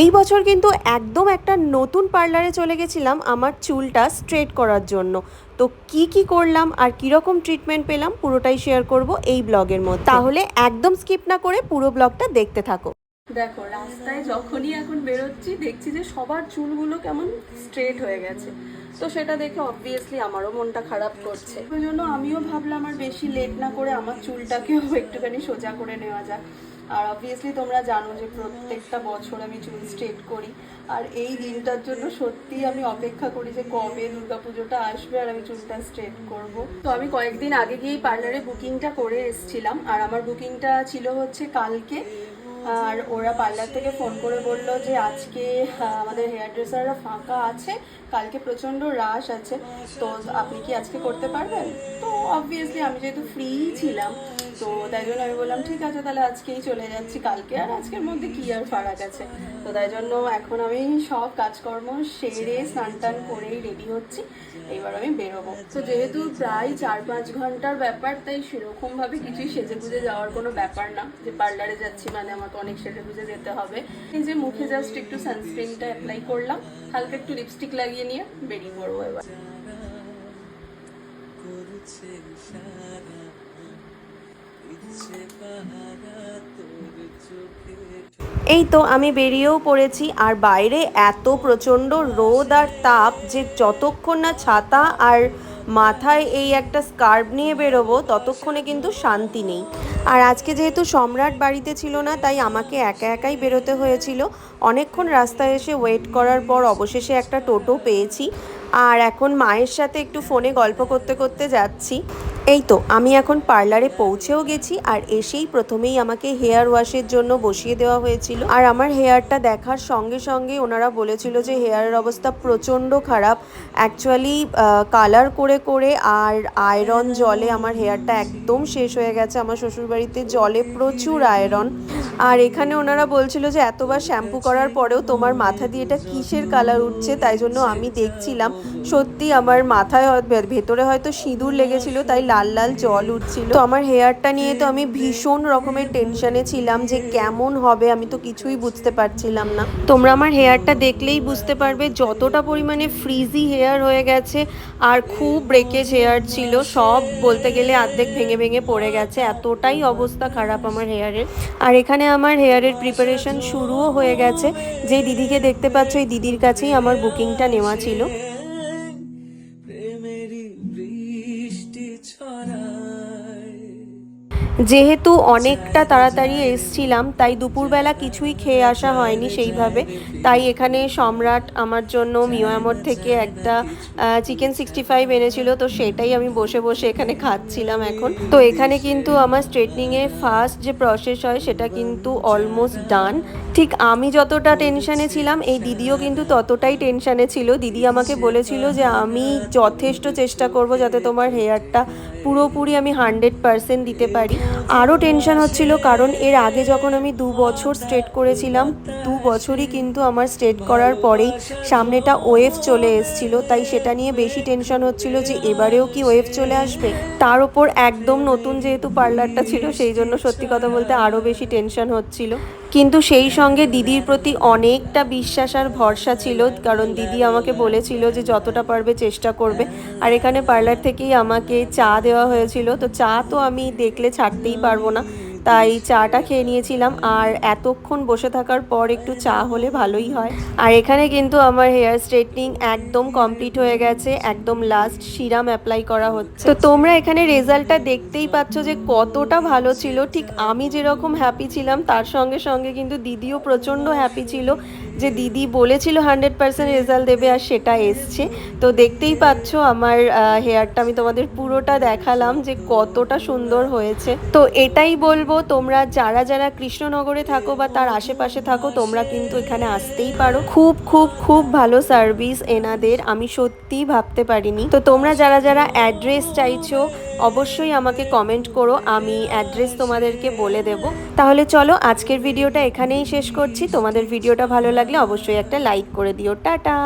এই বছর কিন্তু একদম একটা নতুন পার্লারে চলে গেছিলাম আমার চুলটা স্ট্রেট করার জন্য। তো কি করলাম আর কীরকম ট্রিটমেন্ট পেলাম পুরোটাই শেয়ার করব এই ব্লগের মধ্যে, তাহলে একদম স্কিপ না করে পুরো ব্লগটা দেখতে থাকো। দেখো রাস্তায় যখনই এখন বেরোচ্ছি দেখছি যে সবার চুলগুলো কেমন স্ট্রেট হয়ে গেছে, তো সেটা দেখে অবভিয়াসলি আমারও মনটা খারাপ করছে। ওই জন্য আমিও ভাবলাম আর বেশি লেট না করে আমার চুলটাকেও একটুখানি সোজা করে নেওয়া যাক। আর অবভিয়াসলি তোমরা জানো যে প্রত্যেকটা বছর আমি চুল স্ট্রেট করি, আর এই দিনটার জন্য সত্যি আমি অপেক্ষা করি যে কবে দুর্গাপুজোটা আসবে আর আমি চুলটা স্ট্রেট করব। তো আমি কয়েকদিন আগে গিয়েই পার্লারে বুকিংটা করে এসেছিলাম, আর আমার বুকিংটা ছিল হচ্ছে কালকে। আর ওরা পার্লার থেকে ফোন করে বললো যে আজকে আমাদের হেয়ার ড্রেসাররা ফাঁকা আছে, কালকে প্রচণ্ড রাশ আছে, তো আপনি কি আজকে করতে পারবেন? তো অবভিয়াসলি আমি যেহেতু ফ্রি ছিলাম, তো তাই জন্য আমি বললাম ঠিক আছে তাহলে আজকেই চলে যাচ্ছি। কালকে আর আজকের মধ্যে কি আর ফারাক আছে। তো তাই জন্য এখন আমি সব কাজকর্ম সেরে স্নান টান করেই রেডি হচ্ছি, এইবার আমি বেরোবো। তো যেহেতু প্রায় 4-5 ঘন্টার ব্যাপার, তাই সেরকমভাবে কিছুই সেজে গুজে যাওয়ার কোনো ব্যাপার না যে পার্লারে যাচ্ছি মানে আমাকে অনেক সেজে গুজে যেতে হবে। এই যে মুখে জাস্ট একটু সানস্ক্রিনটা অ্যাপ্লাই করলাম, হালকা একটু লিপস্টিক লাগিয়ে নিয়ে বেরিয়ে পড়বো এবার। এই তো আমি বেরিয়েও পড়েছি, আর বাইরে এত প্রচণ্ড রোদ আর তাপ যে যতক্ষণ না ছাতা আর মাথায় এই একটা স্কার্ফ নিয়ে বেরোবো ততক্ষণে কিন্তু শান্তি নেই। আর আজকে যেহেতু সম্রাট বাড়িতে ছিল না, তাই আমাকে একা একাই বেরোতে হয়েছিল। অনেকক্ষণ রাস্তায় এসে ওয়েট করার পর অবশেষে একটা টোটো পেয়েছি, আর এখন মায়ের সাথে একটু ফোনে গল্প করতে করতে যাচ্ছি। এই তো আমি এখন পার্লারে পৌঁছেও গেছি, আর এসেই প্রথমেই আমাকে হেয়ার ওয়াশের জন্য বসিয়ে দেওয়া হয়েছিল। আর আমার হেয়ারটা দেখার সঙ্গে সঙ্গে ওনারা বলেছিল যে হেয়ারের অবস্থা প্রচণ্ড খারাপ। অ্যাকচুয়ালি কালার করে করে আর আয়রন জলে আমার হেয়ারটা একদম শেষ হয়ে গেছে। আমার শ্বশুরবাড়িতে জলে প্রচুর আয়রন, আর এখানে ওনারা বলছিল যে এতবার শ্যাম্পু করার পরেও তোমার মাথা দিয়ে এটা কিসের কালার উঠছে। তাই জন্য আমি দেখছিলাম, সত্যি আমার মাথায় ভেতরে হয়তো সিঁদুর লেগেছিল, তাই লাল লাল জল উঠছিল। তো আমার হেয়ারটা নিয়ে তো আমি ভীষণ রকমের টেনশনে ছিলাম যে কেমন হবে, আমি তো কিছুই বুঝতে পারছিলাম না। তোমরা আমার হেয়ারটা দেখলেই বুঝতে পারবে যতটা পরিমাণে ফ্রিজি হেয়ার হয়ে গেছে, আর খুব ব্রেকেজ হেয়ার ছিল, সব বলতে গেলে অর্ধেক ভেঙে ভেঙে পড়ে গেছে, এতটাই অবস্থা খারাপ আমার হেয়ারের। আর এখানে আমার হেয়ারের প্রিপারেশন শুরুও হয়ে গেছে। যে দিদিকে দেখতে পাচ্ছ, এই দিদির কাছেই আমার বুকিংটা নেওয়া ছিল। যেহেতু অনেকটা তাড়াতাড়ি এসছিলাম, তাই দুপুরবেলা কিছুই খেয়ে আসা হয়নি সেইভাবে। তাই এখানে সম্রাট আমার জন্য মিয়ামোর থেকে একটা চিকেন 65 এনেছিল, তো সেটাই আমি বসে বসে এখানে খাচ্ছিলাম এখন। তো এখানে কিন্তু আমার স্ট্রেটনিংয়ের ফার্স্ট যে প্রসেস হয় সেটা কিন্তু অলমোস্ট ডান। ঠিক আমি যতটা টেনশানে ছিলাম, এই দিদিও কিন্তু ততটাই টেনশানে ছিল। দিদি আমাকে বলেছিল যে আমি যথেষ্ট চেষ্টা করব যাতে তোমার হেয়ারটা পুরোপুরি আমি 100% দিতে পারি। আরও টেনশন হচ্ছিল, কারণ এর আগে যখন আমি 2 বছর স্ট্রেট করেছিলাম, 2 বছরই কিন্তু আমার স্ট্রেট করার পরেই সামনেটা ওয়েভ চলে এসেছিল, তাই সেটা নিয়ে বেশি টেনশন হচ্ছিল যে এবারেও কি ওয়েভ চলে আসবে। তার ওপর একদম নতুন যেহেতু পার্লারটা ছিল, সেই জন্য সত্যি কথা বলতে আরও বেশি টেনশন হচ্ছিল। কিন্তু সেই সঙ্গে দিদির প্রতি অনেকটা বিশ্বাস আর ভরসা ছিল, কারণ দিদি আমাকে বলেছিল যে যতটা পারবে চেষ্টা করবে। আর এখানে পার্লার থেকেই আমাকে চা দেওয়া হয়েছিল, তো চা তো আমি দেখলে ছাড়তেই পারবো না, তাই চাটা খেয়ে নিয়েছিলাম। আর এতক্ষণ বসে থাকার পর একটু চা হলে ভালোই হয়। আর এখানে কিন্তু আমার হেয়ার স্ট্রেটনিং একদম কমপ্লিট হয়ে গেছে, একদম লাস্ট সিরাম অ্যাপ্লাই করা হচ্ছে। তো তোমরা এখানে রেজাল্টটা দেখতেই পাচ্ছ যে কতটা ভালো ছিল। ঠিক আমি যেরকম হ্যাপি ছিলাম, তার সঙ্গে সঙ্গে কিন্তু দিদিও প্রচণ্ড হ্যাপি ছিল, যে দিদি বলেছিল 100% রেজাল্ট দেবে, আর সেটা এসছে। তো দেখতেই পাচ্ছ আমার হেয়ারটা আমি তোমাদের পুরোটা দেখালাম যে কতটা সুন্দর হয়েছে। তো এটাই বলবো, তোমরা যারা যারা কৃষ্ণনগরে থাকো বা তার আশেপাশে থাকো, তোমরা কিন্তু এখানে আসতেই পারো। খুব খুব খুব ভালো সার্ভিস এনাদের, আমি সত্যিই ভাবতে পারিনি। তো তোমরা যারা যারা অ্যাড্রেস চাইছো অবশ্যই আমাকে কমেন্ট করো, আমি অ্যাড্রেস তোমাদেরকে বলে দেব। তাহলে চলো আজকের ভিডিওটা এখানেই শেষ করছি। তোমাদের ভিডিওটা ভালো লাগলে অবশ্যই একটা লাইক করে দিও। টাটা।